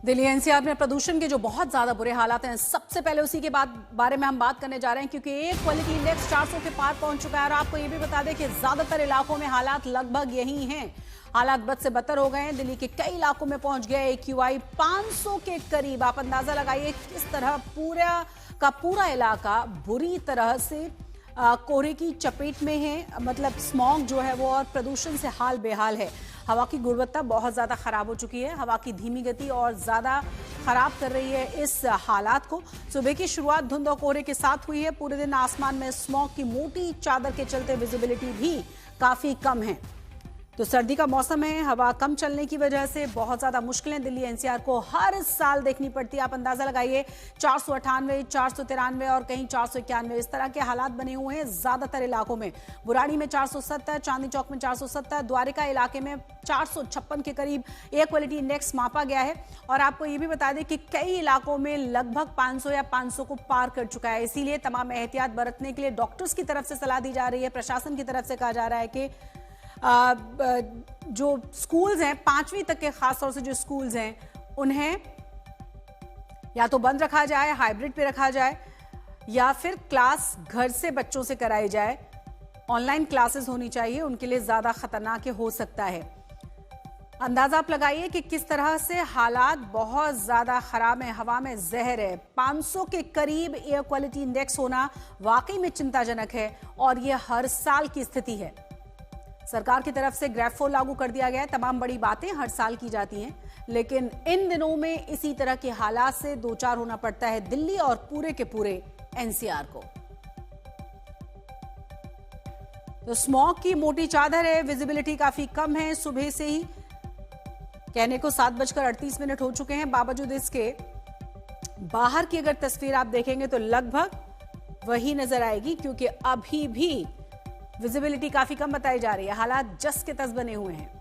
Delhi NCR में प्रदूषण के जो बहुत ज्यादा बुरे हालात हैं, सबसे पहले उसी के बारे में हम बात करने जा रहे हैं, क्योंकि एयर क्वालिटी इंडेक्स 400 के पार पहुंच चुका है। और आपको ये भी बता दें कि ज्यादातर इलाकों में हालात लगभग यही हैं। हालात बद से बदतर हो गए हैं। दिल्ली के कई इलाकों में पहुंच गए AQI 500 के करीब। आप अंदाजा लगाइए किस तरह पूरा इलाका बुरी तरह से कोहरे की चपेट में है। मतलब स्मॉग जो है वो और प्रदूषण से हाल बेहाल है। हवा की गुणवत्ता बहुत ज़्यादा खराब हो चुकी है। हवा की धीमी गति और ज़्यादा खराब कर रही है इस हालात को। सुबह की शुरुआत धुंध और कोहरे के साथ हुई है। पूरे दिन आसमान में स्मॉग की मोटी चादर के चलते विजिबिलिटी भी काफ़ी कम है। तो सर्दी का मौसम है, हवा कम चलने की वजह से बहुत ज़्यादा मुश्किलें दिल्ली एनसीआर को हर साल देखनी पड़ती है। आप अंदाज़ा लगाइए 498, 493 और कहीं 491 इस तरह के हालात बने हुए हैं ज़्यादातर इलाकों में। बुराड़ी में 470, चांदनी चौक में 470, द्वारिका इलाके में 456 के करीब एयर क्वालिटी इंडेक्स मापा गया है। और आपको ये भी बता दें कि कई इलाकों में लगभग 500 या 500 को पार कर चुका है। इसीलिए तमाम एहतियात बरतने के लिए डॉक्टर्स की तरफ से सलाह दी जा रही है। प्रशासन की तरफ से कहा जा रहा है कि जो स्कूल्स हैं 5वीं तक के, खासतौर से जो स्कूल्स हैं उन्हें या तो बंद रखा जाए, हाइब्रिड पे रखा जाए, या फिर क्लास घर से बच्चों से कराई जाए। ऑनलाइन क्लासेस होनी चाहिए, उनके लिए ज्यादा खतरनाक हो सकता है। अंदाजा आप लगाइए कि किस तरह से हालात बहुत ज्यादा खराब है। हवा में जहर है। 500 के करीब एयर क्वालिटी इंडेक्स होना वाकई में चिंताजनक है और यह हर साल की स्थिति है। सरकार की तरफ से ग्रैब 4 लागू कर दिया गया है। तमाम बड़ी बातें हर साल की जाती हैं, लेकिन इन दिनों में इसी तरह के हालात से दो चार होना पड़ता है दिल्ली और पूरे के पूरे एनसीआर को। तो स्मॉग की मोटी चादर है, विजिबिलिटी काफी कम है। सुबह से ही कहने को 7:38 हो चुके हैं। बावजूद इसके बाहर की अगर तस्वीर आप देखेंगे तो लगभग वही नजर आएगी, क्योंकि अभी भी विजिबिलिटी काफी कम बताई जा रही है। हालात जस के तस बने हुए हैं।